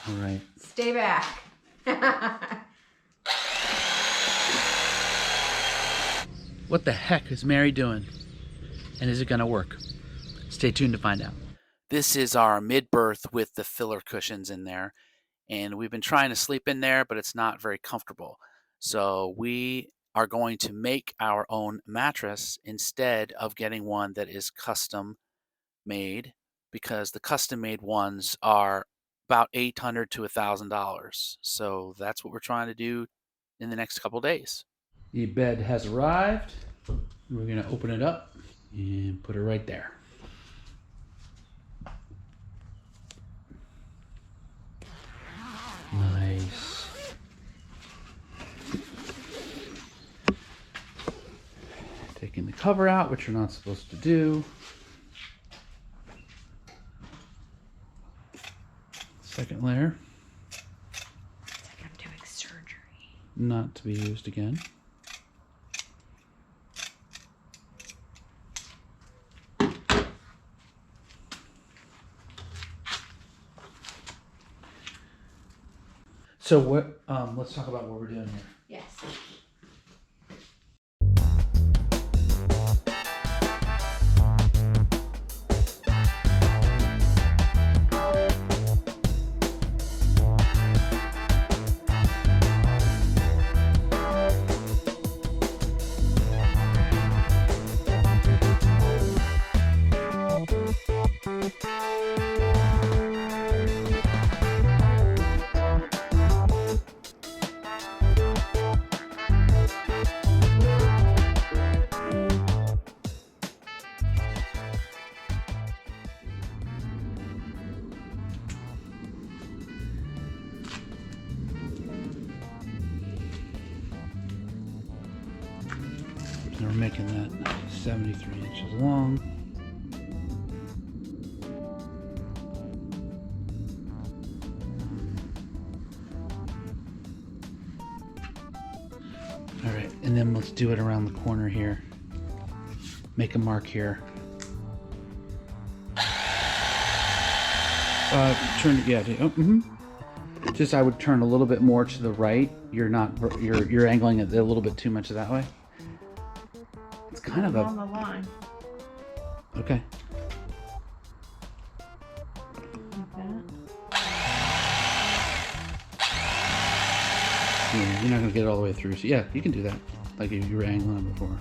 All right. Stay back. What the heck is Mary doing? And is it going to work? Stay tuned to find out. This is our mid-berth with the filler cushions in there. And we've been trying to sleep in there, but it's not very comfortable. So we are going to make our own mattress instead of getting one that is custom made, because the custom made ones are about $800 to $1,000. So that's what we're trying to do in the next couple days. The bed has arrived. We're going to open it up and put it right there. Nice. Taking the cover out, which you're not supposed to do. Second layer. It's like I'm doing surgery. Not to be used again. So what? Let's talk about what we're doing here. Yes. And we're making that 73 inches long. All right, and then let's do it around the corner here. Make a mark here. Turn, yeah. Just I would turn a little bit more to the right. You're not. You're angling it a little bit too much that way. It's kind of on the line. Okay. Like that. Yeah, you're not gonna get it all the way through. So yeah, you can do that, like you were angling it before.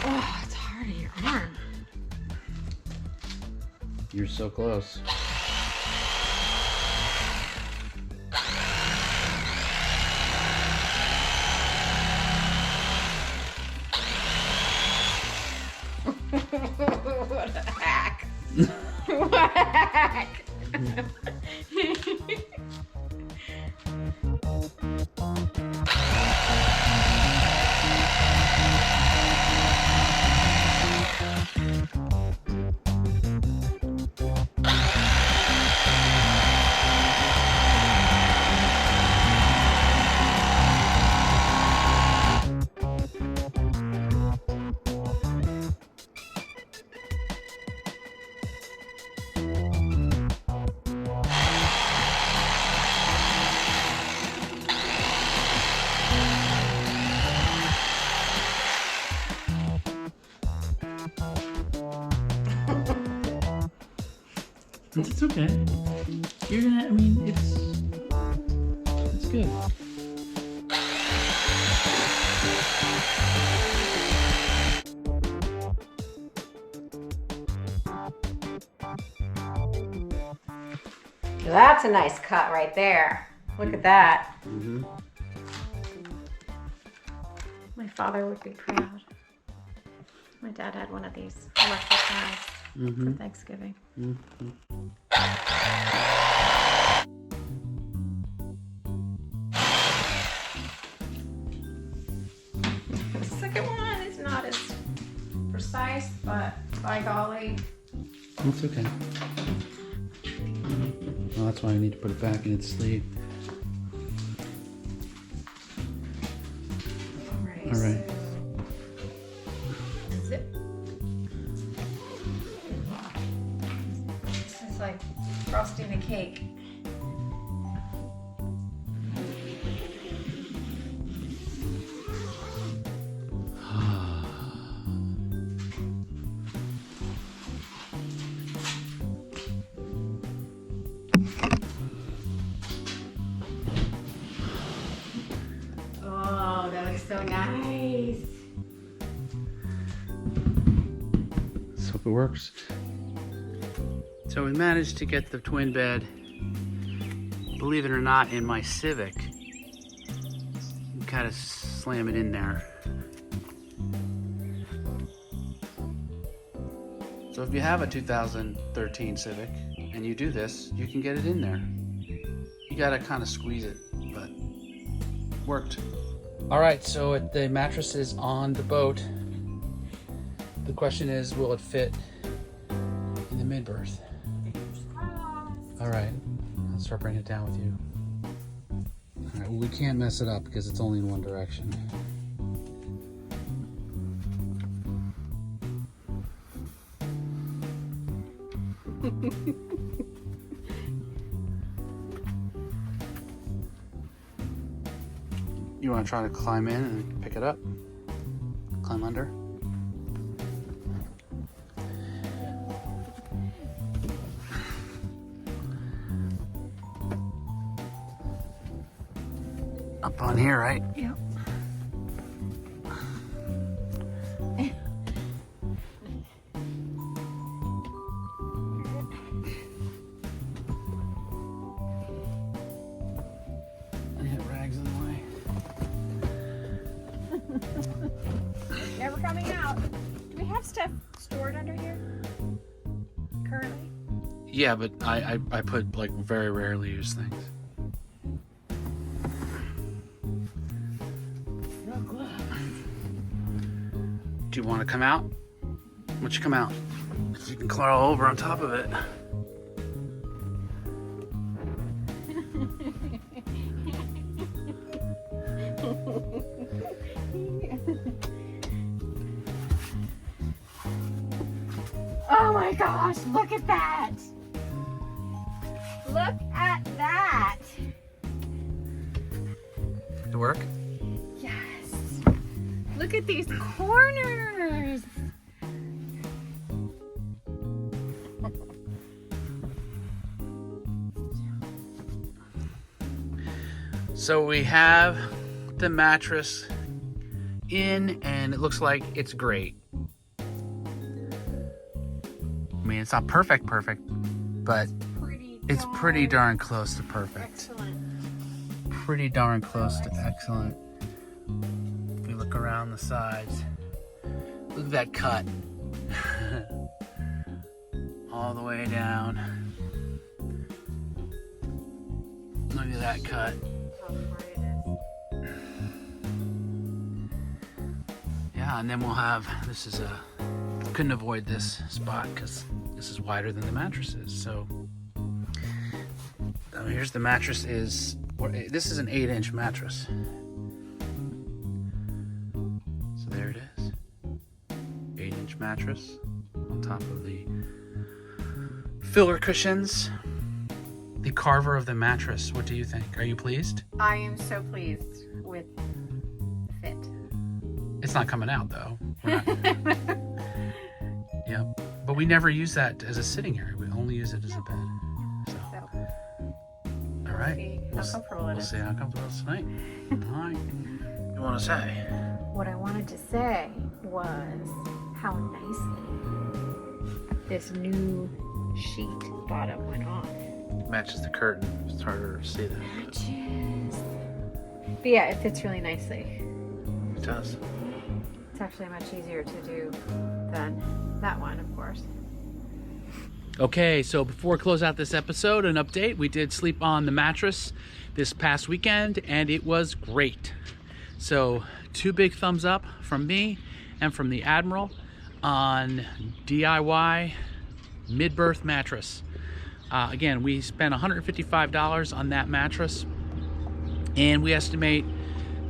Oh, it's hard on your arm. You're so close. What a hack. What a hack. It's okay. You're gonna. I mean, it's good. That's a nice cut right there. Look at that. Mm-hmm. My father would be proud. My dad had one of these electric knives for Thanksgiving. The second one is not as precise, but by golly. It's okay. Well, that's why I need to put it back in its sleeve. All right. Zip. This is like frosting a cake. Oh, that looks so nice. Let's hope it works. So we managed to get the twin bed, believe it or not, in my Civic. Kind of slam it in there. So if you have a 2013 Civic and you do this, you can get it in there. You gotta kind of squeeze it, but worked. All right, so the mattress is on the boat. The question is, will it fit in the mid-berth? All right, I'll start bringing it down with you. All right, well, we can't mess it up because it's only in one direction. You want to try to climb in and pick it up? Climb under? Up on here, right? Yep. I hit rags in the way. Never coming out. Do we have stuff stored under here currently? Yeah, but I put like very rarely used things. Do you want to come out? Why don't you come out? So you can crawl over on top of it. Oh my gosh, look at that! Look at that! Did it work? Yes! Look at these corners! So we have the mattress in, and it looks like it's great. I mean, it's not perfect, but it's pretty darn close to perfect. Excellent. Pretty darn close to excellent. If we look around the sides, look at that cut. All the way down. Look at that cut. Yeah, and then we'll have, this is couldn't avoid this spot because this is wider than the mattress is. So here's the mattress is, this is an 8-inch mattress. So there it is. 8-inch mattress on top of the filler cushions. The carver of the mattress, what do you think? Are you pleased? I am so pleased with the fit. It's not coming out though. Yeah, but we never use that as a sitting area. We only use it as a bed. So, all right. How comfortable it We'll is. see how comfortable it is tonight. All right. You want to say? What I wanted to say was how nicely this new sheet bottom went on. Matches the curtain. It's harder to see that. Matches. But yeah, it fits really nicely. It does. It's actually much easier to do than that one, of course. Okay, so before we close out this episode, an update. We did sleep on the mattress this past weekend, and it was great. So 2 big thumbs up from me and from the Admiral on DIY mid-berth mattress. Again, we spent $155 on that mattress, and we estimate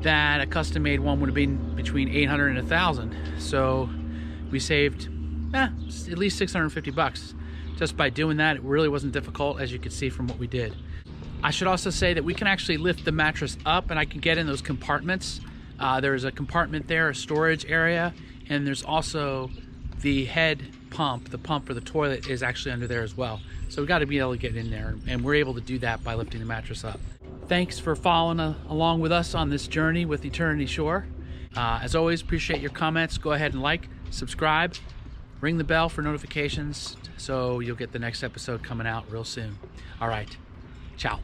that a custom-made one would have been between $800 and $1,000. So we saved at least $650 just by doing that. It really wasn't difficult, as you could see from what we did. I should also say that we can actually lift the mattress up, and I can get in those compartments. There's a compartment there, a storage area, and there's also the head pump. The pump for the toilet is actually under there as well. So we got to be able to get in there, and we're able to do that by lifting the mattress up. Thanks for following along with us on this journey with Eternity Shore. As always, appreciate your comments. Go ahead and like, subscribe, ring the bell for notifications so you'll get the next episode coming out real soon. All right, ciao.